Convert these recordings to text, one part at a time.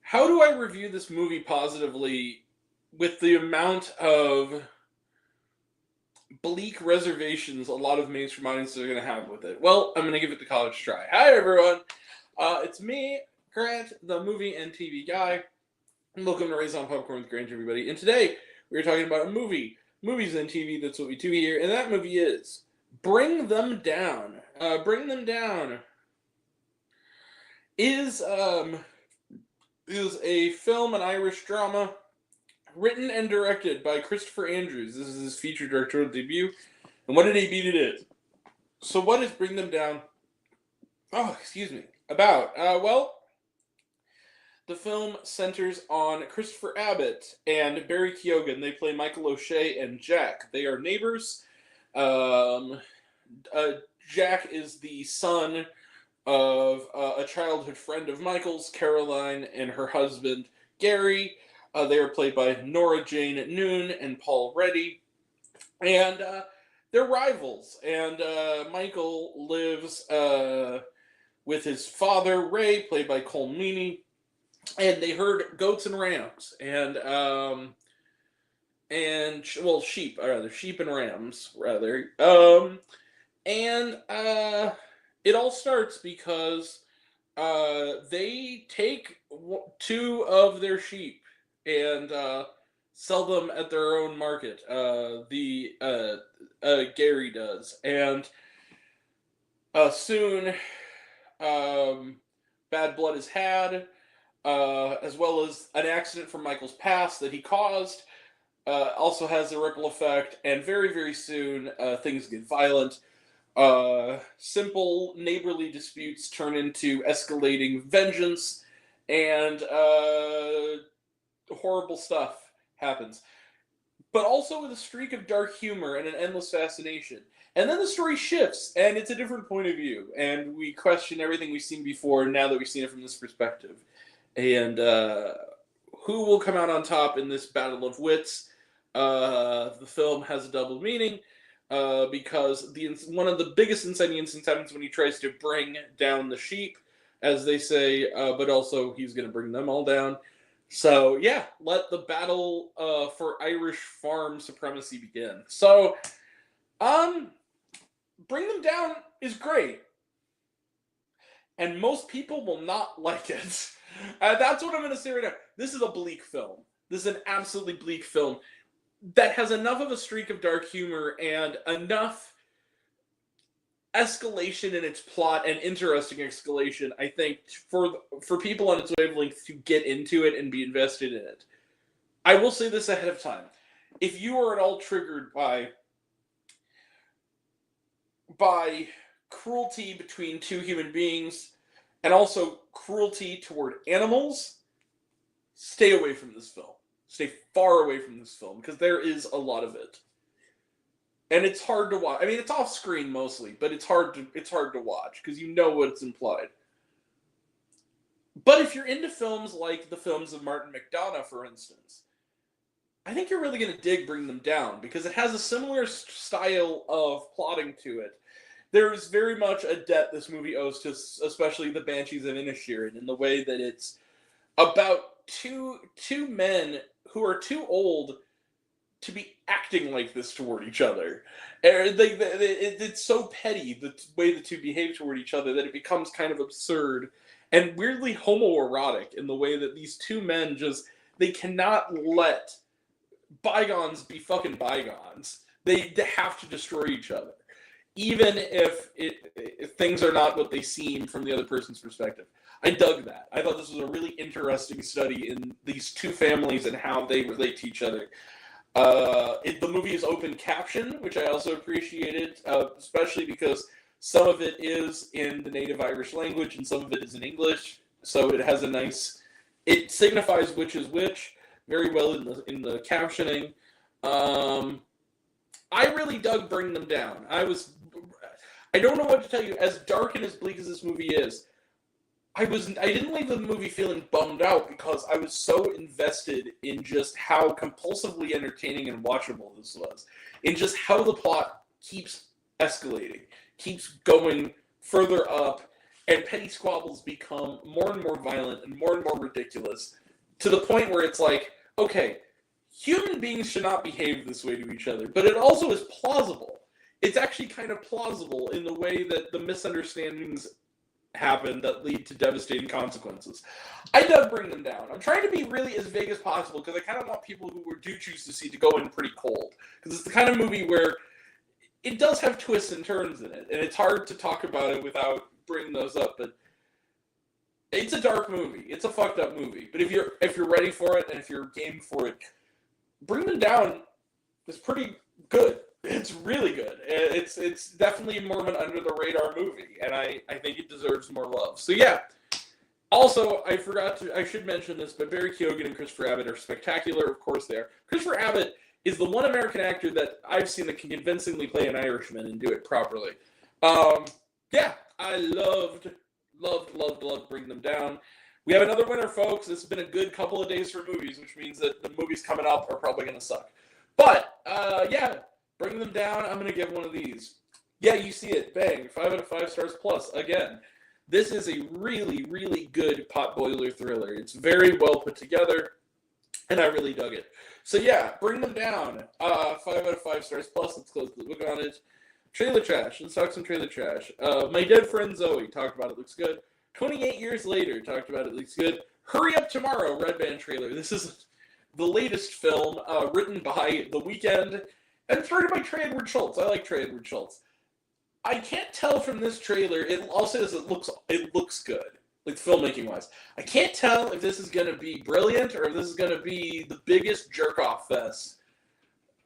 How do I review this movie positively with the amount of bleak reservations a lot of mainstream audiences are going to have with it? Well, I'm going to give it the college try. Hi, everyone. It's me, Grant, the movie and TV guy. And welcome to Raise on Popcorn with Grant, everybody. And today, we're talking about a movie. Movies and TV, that's what we do here. And that movie is Bring Them Down. Bring Them Down is a film, an Irish drama, written and directed by Christopher Andrews. This is his feature directorial debut. And what a debut it is. So what is Bring Them Down? About? The film centers on Christopher Abbott and Barry Keoghan. They play Michael O'Shea and Jack. They are neighbors. Jack is the son of a childhood friend of Michael's, Caroline, and her husband, Gary. They are played by Nora Jane Noon and Paul Reddy. And they're rivals. And Michael lives with his father, Ray, played by Cole Meany. And they herd goats and rams. Sheep and rams, rather. It all starts because they take two of their sheep and sell them at their own market. Gary does. And soon bad blood is had, as well as an accident from Michael's past that he caused. Also has a ripple effect, and very, very soon things get violent. Simple neighborly disputes turn into escalating vengeance, and horrible stuff happens. But also with a streak of dark humor and an endless fascination. And then the story shifts, and it's a different point of view, and we question everything we've seen before now that we've seen it from this perspective. And who will come out on top in this battle of wits? The film has a double meaning. Because one of the biggest inciting incidents happens when he tries to bring down the sheep, as they say, but also he's going to bring them all down. So, yeah, let the battle for Irish farm supremacy begin. So, Bring Them Down is great. And most people will not like it. That's what I'm going to say right now. This is a bleak film. This is an absolutely bleak film that has enough of a streak of dark humor and enough escalation in its plot and interesting escalation, I think, for people on its wavelength to get into it and be invested in it. I will say this ahead of time. If you are at all triggered by cruelty between two human beings and also cruelty toward animals, stay away from this film. Stay far away from this film, because there is a lot of it. And it's hard to watch. I mean, it's off screen mostly, but it's hard to watch, because you know what's implied. But if you're into films like the films of Martin McDonagh, for instance, I think you're really going to dig Bring Them Down, because it has a similar style of plotting to it. There's very much a debt this movie owes to especially the Banshees of Inisherin, in the way that it's about two men who are too old to be acting like this toward each other. It's so petty, the way the two behave toward each other, that it becomes kind of absurd and weirdly homoerotic in the way that these two men they cannot let bygones be fucking bygones. They have to destroy each other, even if things are not what they seem from the other person's perspective. I dug that. I thought this was a really interesting study in these two families and how they relate to each other. The movie is open caption, which I also appreciated, especially because some of it is in the native Irish language and some of it is in English. So it has it signifies which is which very well in the captioning. I really dug Bring Them Down. I don't know what to tell you. As dark and as bleak as this movie is, I didn't leave the movie feeling bummed out, because I was so invested in just how compulsively entertaining and watchable this was. In just how the plot keeps escalating, keeps going further up, and petty squabbles become more and more violent and more ridiculous, to the point where it's like, okay, human beings should not behave this way to each other, but it also is plausible. It's actually kind of plausible in the way that the misunderstandings happen that lead to devastating consequences. I dug Bring Them Down. I'm trying to be really as vague as possible because I kind of want people who do choose to see to go in pretty cold, because it's the kind of movie where it does have twists and turns in it, and it's hard to talk about it without bringing those up. But it's a dark movie. It's a fucked up movie. But if you're ready for it and if you're game for it, Bring Them Down is pretty good. It's really good. It's definitely more of an under the radar movie, and I think it deserves more love. So yeah. Also, I should mention this, but Barry Keoghan and Christopher Abbott are spectacular. Of course they are. Christopher Abbott is the one American actor that I've seen that can convincingly play an Irishman and do it properly. Yeah, I loved Bring Them Down. We have another winner, folks. It's been a good couple of days for movies, which means that the movies coming up are probably going to suck. But, yeah, Bring Them Down, I'm going to give one of these. Yeah, you see it. Bang. 5 out of 5 stars plus. Again, this is a really, really good potboiler thriller. It's very well put together, and I really dug it. So, yeah, Bring Them Down. 5 out of 5 stars plus. Let's close the book on it. Trailer trash. Let's talk some trailer trash. My Dead Friend Zoe talked about it. Looks good. 28 years later, talked about it. Looks good. Hurry Up Tomorrow, Red Band trailer. This is the latest film written by The Weeknd and started by Trey Edward Schultz. I like Trey Edward Schultz. I can't tell from this trailer. It also says it looks good, like filmmaking wise. I can't tell if this is going to be brilliant or if this is going to be the biggest jerk off fest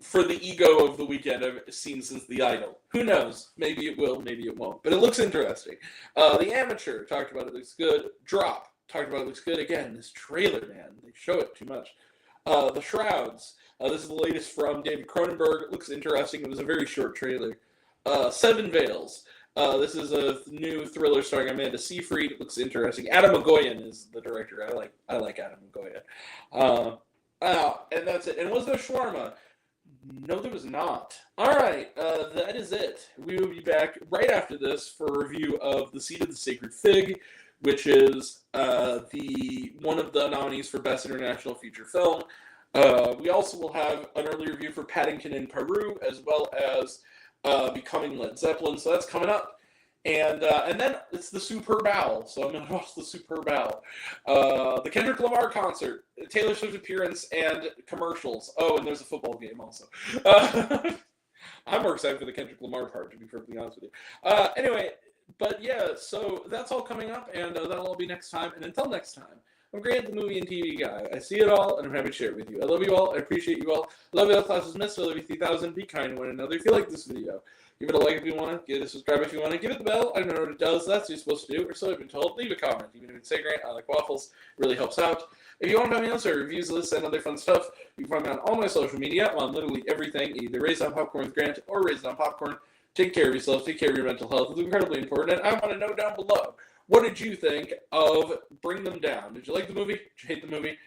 for the ego of The Weeknd I've seen since The Idol. Who knows? Maybe it will, maybe it won't. But it looks interesting. The Amateur, talked about it, looks good. Drop, talked about it, looks good. Again, this trailer, man, they show it too much. The Shrouds, this is the latest from David Cronenberg. It looks interesting. It was a very short trailer. Seven Veils. This is a new thriller starring Amanda Seyfried. It looks interesting. Adam Magoyan is the director. I like Adam Magoyan. And that's it. And was there shawarma? No, there was not. All right, that is it. We will be back right after this for a review of The Seed of the Sacred Fig, which is one of the nominees for Best International Feature Film. We also will have an early review for Paddington in Peru, as well as Becoming Led Zeppelin. So that's coming up. And then it's the Superb Owl. So I'm going to watch the Superb Owl. The Kendrick Lamar concert, Taylor Swift appearance, and commercials. Oh, and there's a football game also. I'm more excited for the Kendrick Lamar part, to be perfectly honest with you. Anyway, but yeah, so that's all coming up, and that'll all be next time. And until next time, I'm Grant, the movie and TV guy. I see it all, and I'm happy to share it with you. I love you all. I appreciate you all. I love you all. Class is missed. I love you 3,000. Be kind to one another. If you like this video, give it a like if you want to. Give it a subscribe if you want to. Give it the bell. I don't know what it does. That's what you're supposed to do, or so I've been told. Leave a comment. Even if it's say, Grant, I like waffles. It really helps out. If you want to find me else or reviews, lists, and other fun stuff, you can find me on all my social media. I'm on literally everything, either Raised on Popcorn with Grant or Raised on Popcorn. Take care of yourself. Take care of your mental health. It's incredibly important. And I want to know down below, what did you think of Bring Them Down? Did you like the movie? Did you hate the movie?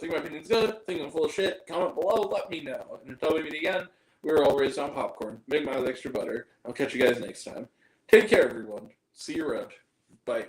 Think my opinion's good? Think I'm full of shit? Comment below. Let me know. And until we meet again, we're all raised on popcorn. Big mouth, extra butter. I'll catch you guys next time. Take care, everyone. See you around. Bye.